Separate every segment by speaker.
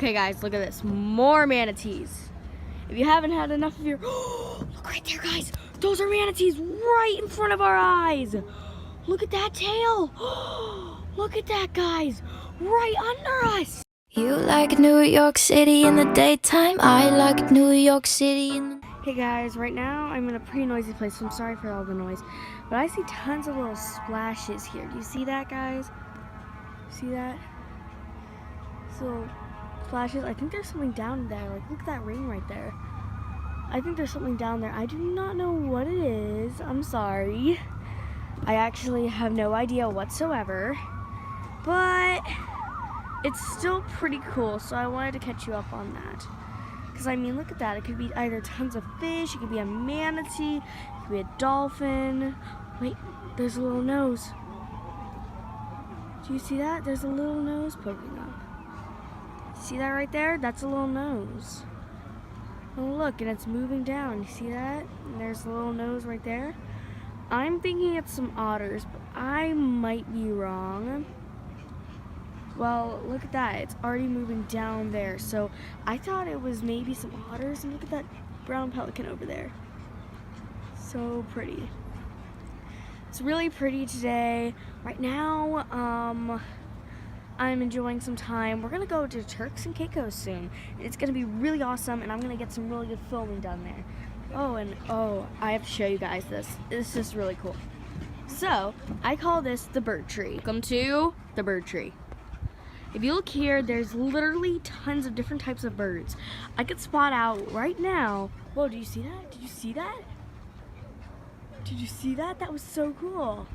Speaker 1: Okay guys, look at this. More manatees. If you haven't had enough of your... look right there, guys. Those are manatees right in front of our eyes. Look at that tail. Look at that, guys. Right under us.
Speaker 2: You like New York City in the daytime, I like New York City in the...
Speaker 1: Hey guys, right now I'm in a pretty noisy place, so I'm sorry for all the noise. But I see tons of little splashes here. Do you see that, guys? See that? These little splashes. I think there's something down there. Like, look at that ring right there. I think there's something down there. I do not know what it is. I'm sorry. I actually have no idea whatsoever. But it's still pretty cool, so I wanted to catch you up on that. Because, I mean, look at that. It could be either tons of fish, it could be a manatee, it could be a dolphin. Wait, there's a little nose. Do you see that? There's a little nose poking up. See that right there? That's a little nose. Oh, look, and it's moving down. You see that? And there's a little nose right there. I'm thinking it's some otters, but I might be wrong. Well, look at that. It's already moving down there. So I thought it was maybe some otters. And look at that brown pelican over there. So pretty. It's really pretty today. Right now, I'm enjoying some time. We're going to go to Turks and Caicos soon. It's going to be really awesome, and I'm going to get some really good filming done there. Oh, I have to show you guys this. This is really cool. So, I call this the bird tree. Welcome to the bird tree. If you look here, there's literally tons of different types of birds. I could spot out right now. Whoa, do you see that? Did you see that? Did you see that? That was so cool.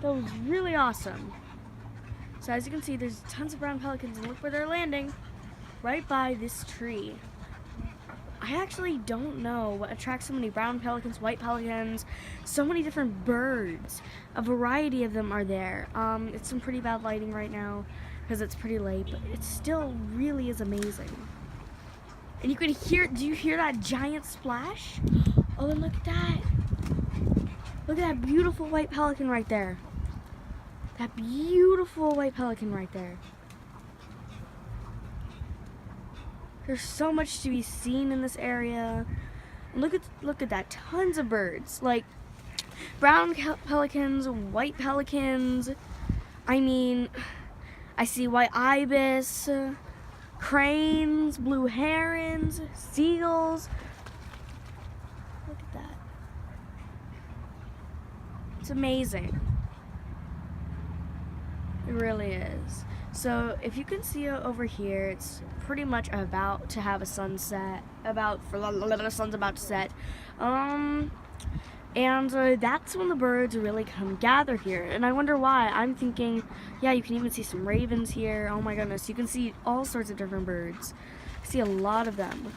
Speaker 1: That was really awesome. So as you can see, there's tons of brown pelicans, and look where they're landing. Right by this tree. I actually don't know what attracts so many brown pelicans, white pelicans, so many different birds. A variety of them are there. It's some pretty bad lighting right now because it's pretty late, but it still really is amazing. And you can hear, do you hear that giant splash? Oh, and look at that. Look at that beautiful white pelican right there. That beautiful white pelican right there. There's so much to be seen in this area. And look at that, tons of birds. Like brown pelicans, white pelicans. I mean, I see white ibis, cranes, blue herons, seagulls. Look at that. It's amazing. It really is. So if you can see over here, it's pretty much about to have a sunset. The sun's about to set. And that's when the birds really come gather here. And I wonder why. I'm thinking, yeah, you can even see some ravens here. Oh my goodness, you can see all sorts of different birds. I see a lot of them.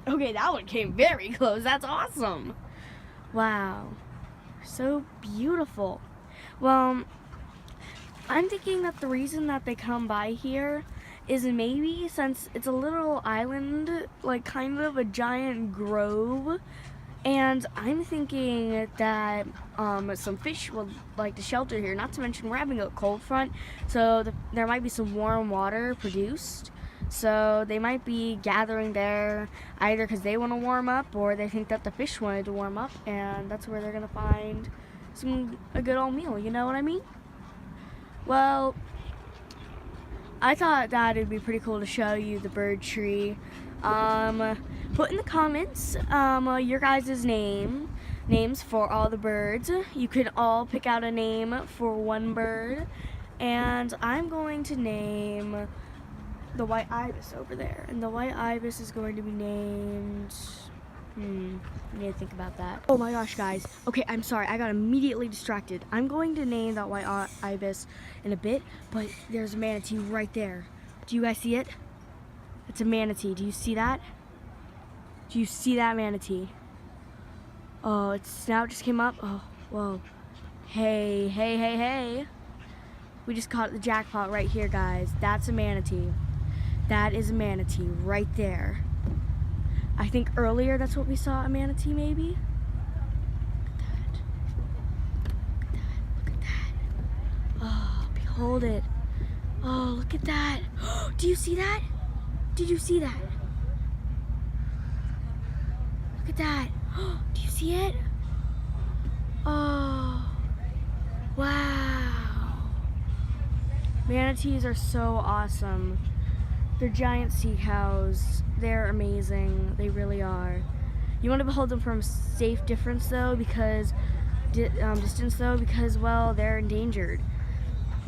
Speaker 1: Okay, that one came very close. That's awesome. Wow. So beautiful. Well, I'm thinking that the reason that they come by here is maybe since it's a little island, like kind of a giant grove, and I'm thinking that some fish would like to shelter here, not to mention we're having a cold front, so there might be some warm water produced. So they might be gathering there either because they want to warm up or they think that the fish wanted to warm up, and that's where they're going to find a good old meal, you know what I mean? Well, I thought that it'd be pretty cool to show you the bird tree. Put in the comments your guys' names for all the birds. You could all pick out a name for one bird, and I'm going to name the white ibis over there, and the white ibis is going to be named, I need to think about that. Oh my gosh, guys. Okay, I'm sorry, I got immediately distracted. I'm going to name that white ibis in a bit, but there's a manatee right there. Do you guys see it? It's a manatee. Do you see that? Do you see that manatee? Oh, its snout just came up. Oh, whoa. Hey. We just caught the jackpot right here, guys. That's a manatee. That is a manatee right there. I think earlier that's what we saw, a manatee maybe. Look at that. Look at that. Look at that. Oh, hold it. Oh, look at that. Do you see that? Did you see that? Look at that. Do you see it? Oh, wow. Manatees are so awesome. They're giant sea cows. They're amazing. They really are. You want to hold them from safe distance though, because well, they're endangered.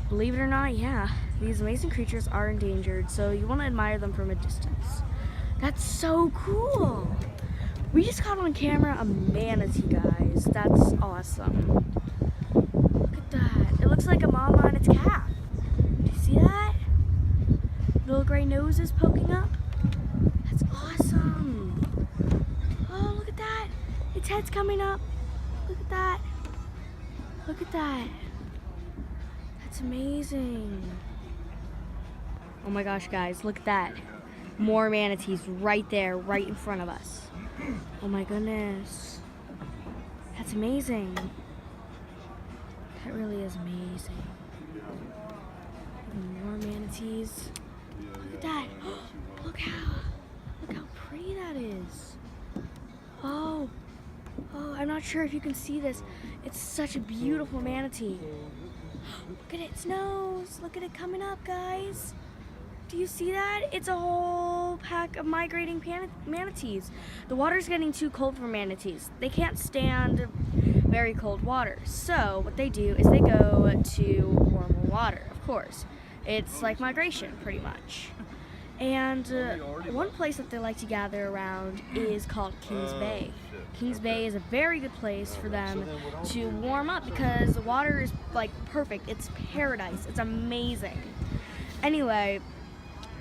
Speaker 1: Believe it or not, yeah, these amazing creatures are endangered, so you want to admire them from a distance. That's so cool. We just caught on camera a manatee, guys. That's awesome. Look at that. It looks like a mama and its calf. Do you see that? Little gray nose is poking up. That's awesome. Oh, look at that. Its head's coming up. Look at that. Look at that. That's amazing. Oh my gosh, guys, look at that. More manatees right there, right in front of us. Oh my goodness. That's amazing. That really is amazing. More manatees. Look at that. Look how pretty that is. Oh, I'm not sure if you can see this. It's such a beautiful manatee. Look at its nose. Look at it coming up, guys. Do you see that? It's a whole pack of migrating manatees. The water's getting too cold for manatees. They can't stand very cold water. So what they do is they go to warmer water, of course. It's like migration, pretty much. And one place that they like to gather around is called Kings Bay. Kings Bay is a very good place for them to warm up because the water is like perfect. It's paradise. It's amazing. Anyway,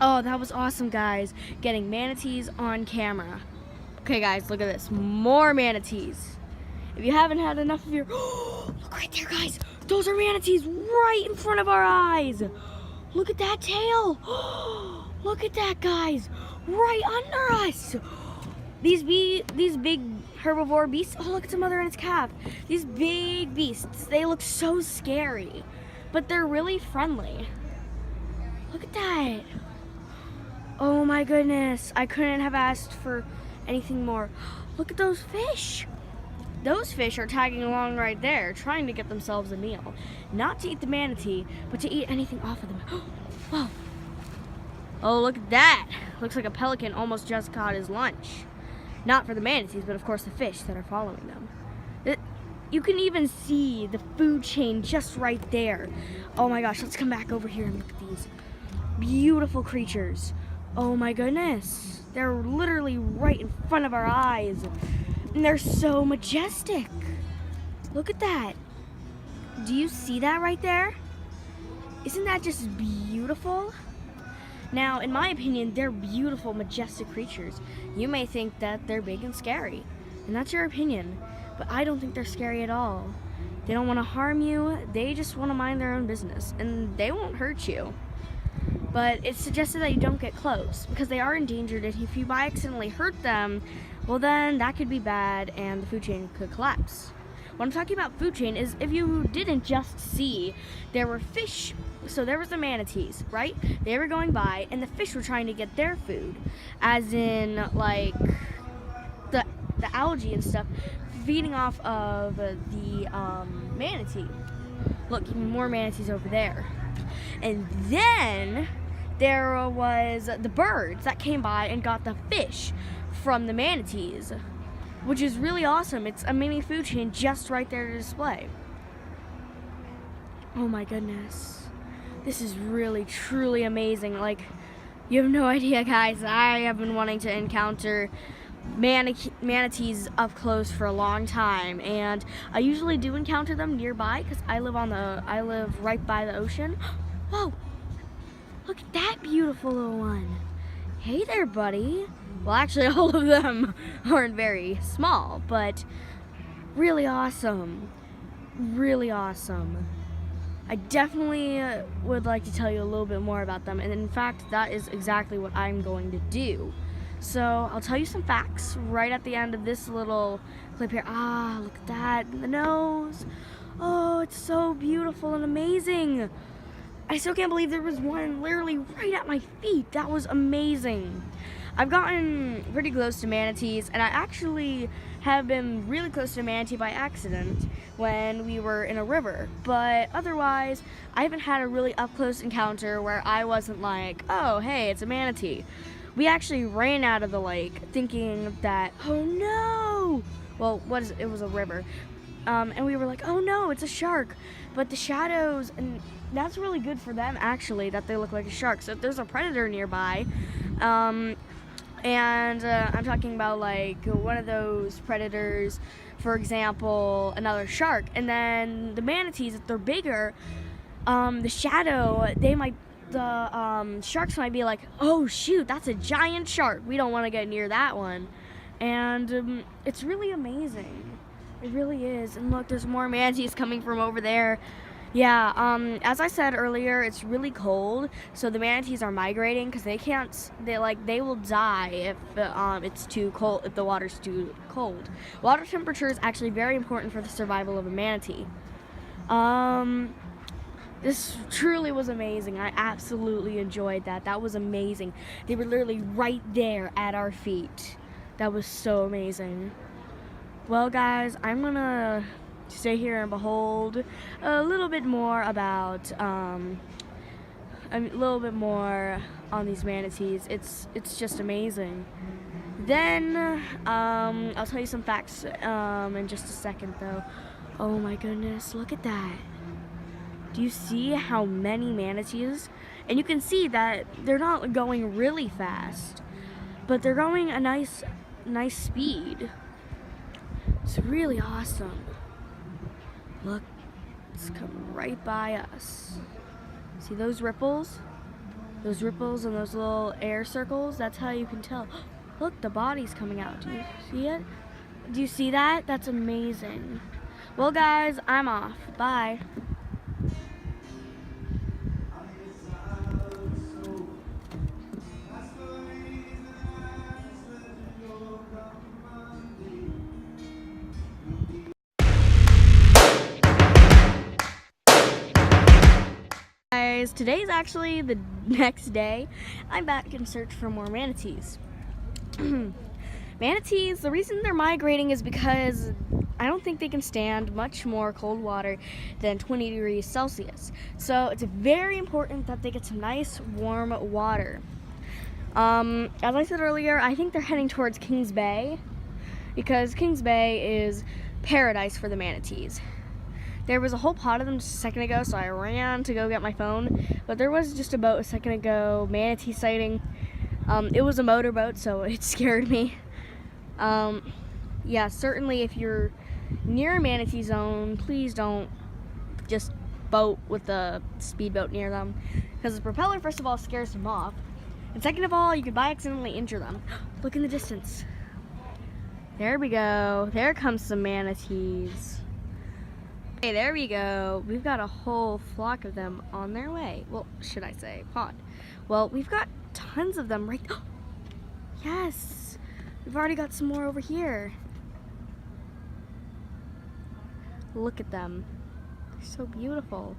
Speaker 1: oh, that was awesome, guys. Getting manatees on camera. Okay, guys, look at this. More manatees. If you haven't had enough of your... Look right there, guys. Those are manatees right in front of our eyes. Look at that tail. Look at that, guys. Right under us. These big herbivore beasts. Oh, look at the mother and its calf. These big beasts. They look so scary, but they're really friendly. Look at that. Oh my goodness. I couldn't have asked for anything more. Look at those fish. Those fish are tagging along right there, trying to get themselves a meal. Not to eat the manatee, but to eat anything off of them. Whoa. Oh, look at that. Looks like a pelican almost just caught his lunch. Not for the manatees, but of course the fish that are following them. You can even see the food chain just right there. Oh my gosh, let's come back over here and look at these beautiful creatures. Oh my goodness. They're literally right in front of our eyes. And they're so majestic. Look at that. Do you see that right there? Isn't that just beautiful? Now, in my opinion, they're beautiful, majestic creatures. You may think that they're big and scary, and that's your opinion, but I don't think they're scary at all. They don't want to harm you. They just want to mind their own business, and they won't hurt you. But it's suggested that you don't get close because they are endangered, and if you by accidentally hurt them, well then that could be bad and the food chain could collapse. What I'm talking about food chain is if you didn't just see, there were fish, so there was the manatees, right? They were going by and the fish were trying to get their food, as in like the algae and stuff, feeding off of the manatee. Look, even more manatees over there. And then there was the birds that came by and got the fish from the manatees, which is really awesome. It's a mini food chain just right there to display. Oh my goodness. This is really, truly amazing. Like, you have no idea, guys. I have been wanting to encounter manatees up close for a long time, and I usually do encounter them nearby because I live right by the ocean. Whoa! Look at that beautiful little one. Hey there, buddy. Well, actually, all of them aren't very small, but really awesome. Really awesome. I definitely would like to tell you a little bit more about them, and in fact, that is exactly what I'm going to do. So, I'll tell you some facts right at the end of this little clip here. Ah, look at that, the nose. Oh, it's so beautiful and amazing. I still can't believe there was one literally right at my feet. That was amazing. I've gotten pretty close to manatees, and I actually have been really close to a manatee by accident when we were in a river. But otherwise, I haven't had a really up-close encounter where I wasn't like, oh, hey, it's a manatee. We actually ran out of the lake thinking that, oh no! Well, it was a river. And we were like, oh no, it's a shark. But the shadows, and that's really good for them actually, that they look like a shark. So if there's a predator nearby, and I'm talking about like one of those predators, for example, another shark, and then the manatees, if they're bigger, the shadow, the sharks might be like, oh shoot, that's a giant shark. We don't want to get near that one. And it's really amazing. It really is. And look, there's more manatees coming from over there. Yeah, as I said earlier, it's really cold, so the manatees are migrating because they will die if it's too cold, if the water's too cold. Water temperature is actually very important for the survival of a manatee. This truly was amazing. I absolutely enjoyed that. That was amazing. They were literally right there at our feet. That was so amazing. Well, guys, I'm gonna stay here and behold a little bit more about a little bit more on these manatees. It's just amazing. Then I'll tell you some facts in just a second, though. Oh my goodness, look at that. Do you see how many manatees? And you can see that they're not going really fast, but they're going a nice speed. It's really awesome. Look, it's coming right by us. See those ripples? Those ripples and those little air circles? That's how you can tell. Look, the body's coming out. Do you see it? Do you see that? That's amazing. Well, guys, I'm off. Bye. Guys, today's actually the next day. I'm back in search for more manatees. Manatees, the reason they're migrating is because I don't think they can stand much more cold water than 20 degrees Celsius. So it's very important that they get some nice warm water. As I said earlier, I think they're heading towards Kings Bay because Kings Bay is paradise for the manatees. There was a whole pod of them just a second ago, so I ran to go get my phone. But there was just a boat a second ago, manatee sighting. It was a motorboat, so it scared me. Yeah, certainly if you're near a manatee zone, please don't just boat with a speedboat near them. Because the propeller, first of all, scares them off. And second of all, you could by accidentally injure them. Look in the distance. There we go. There comes some manatees. Okay, there we go. We've got a whole flock of them on their way. Well, should I say pod? Well, we've got tons of them right. Yes, we've already got some more over here. Look at them. They're so beautiful.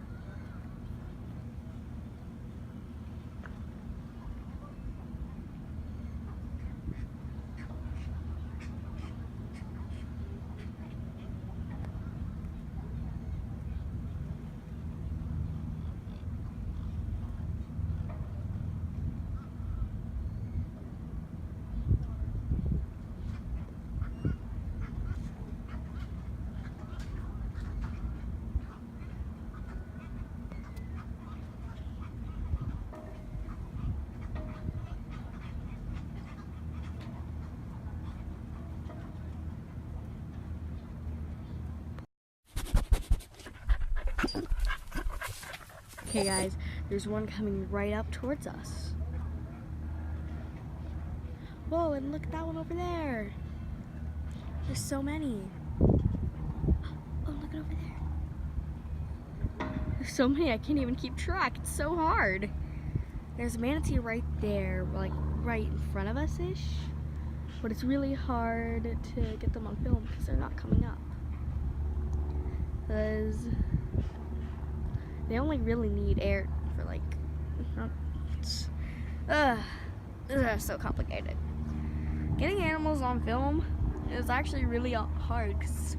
Speaker 1: Okay guys, there's one coming right up towards us. Whoa, and look at that one over there. There's so many. Oh, look at over there. There's so many, I can't even keep track. It's so hard. There's a manatee right there, like right in front of us-ish. But it's really hard to get them on film because they're not coming up. Because they only really need air for like, this is so complicated. Getting animals on film is actually really hard because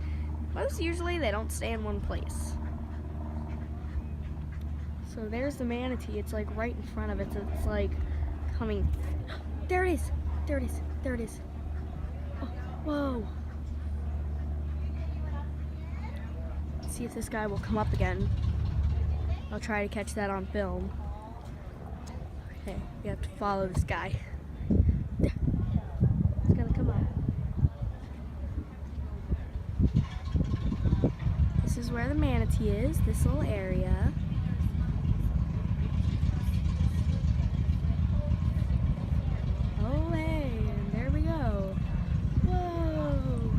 Speaker 1: most usually they don't stay in one place. So there's the manatee. It's like right in front of it. So it's like coming. There it is. There it is. There it is. Oh, whoa. Let's see if this guy will come up again. I'll try to catch that on film. Okay, we have to follow this guy. There. It's gonna come up. This is where the manatee is, this little area. Oh, hey, and there we go. Whoa!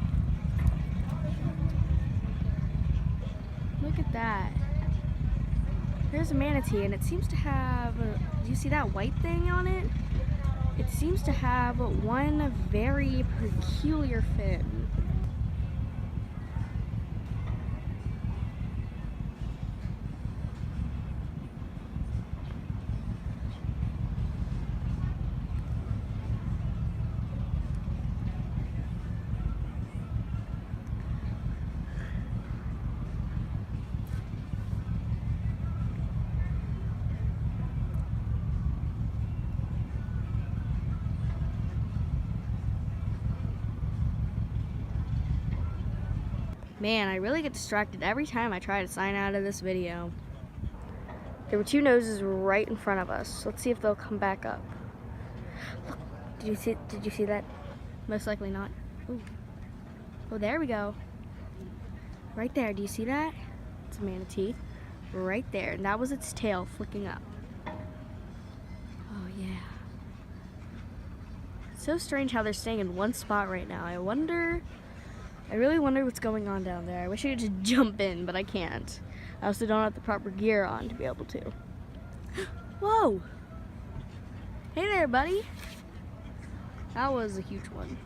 Speaker 1: Look at that. There's a manatee, and it seems to have, do you see that white thing on it? It seems to have one very peculiar fin. Man, I really get distracted every time I try to sign out of this video. There were two noses right in front of us. Let's see if they'll come back up. Look, did you see that? Most likely not. Ooh. Oh, there we go. Right there, do you see that? It's a manatee. Right there, and that was its tail flicking up. Oh yeah. It's so strange how they're staying in one spot right now. I really wonder what's going on down there. I wish I could just jump in, but I can't. I also don't have the proper gear on to be able to. Whoa! Hey there, buddy. That was a huge one.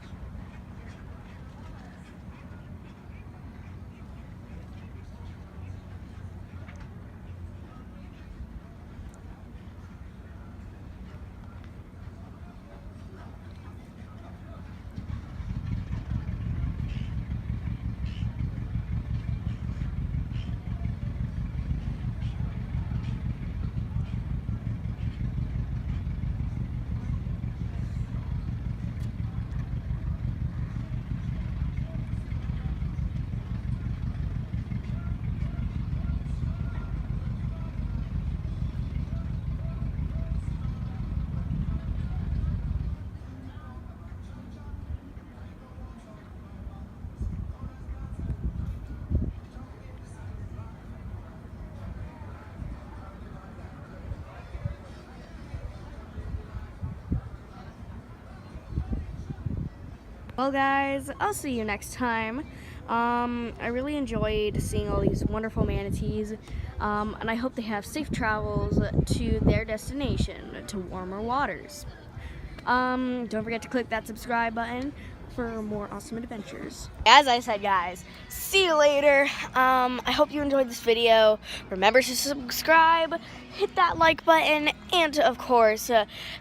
Speaker 1: Well guys, I'll see you next time. I really enjoyed seeing all these wonderful manatees, and I hope they have safe travels to their destination, to warmer waters. Don't forget to click that subscribe button for more awesome adventures. As I said, guys, see you later. I hope you enjoyed this video. Remember to subscribe, hit that like button, and of course,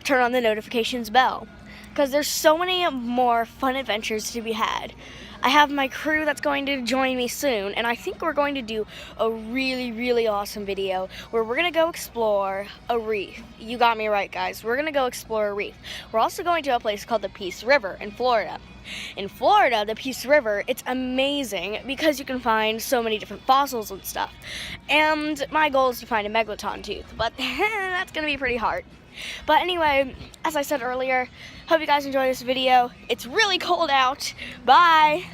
Speaker 1: turn on the notifications bell, because there's so many more fun adventures to be had. I have my crew that's going to join me soon, and I think we're going to do a really, really awesome video where we're going to go explore a reef. You got me right, guys. We're going to go explore a reef. We're also going to a place called the Peace River in Florida. In Florida, the Peace River, it's amazing because you can find so many different fossils and stuff. And my goal is to find a megaloton tooth, but that's going to be pretty hard. But anyway, as I said earlier, hope you guys enjoyed this video. It's really cold out. Bye!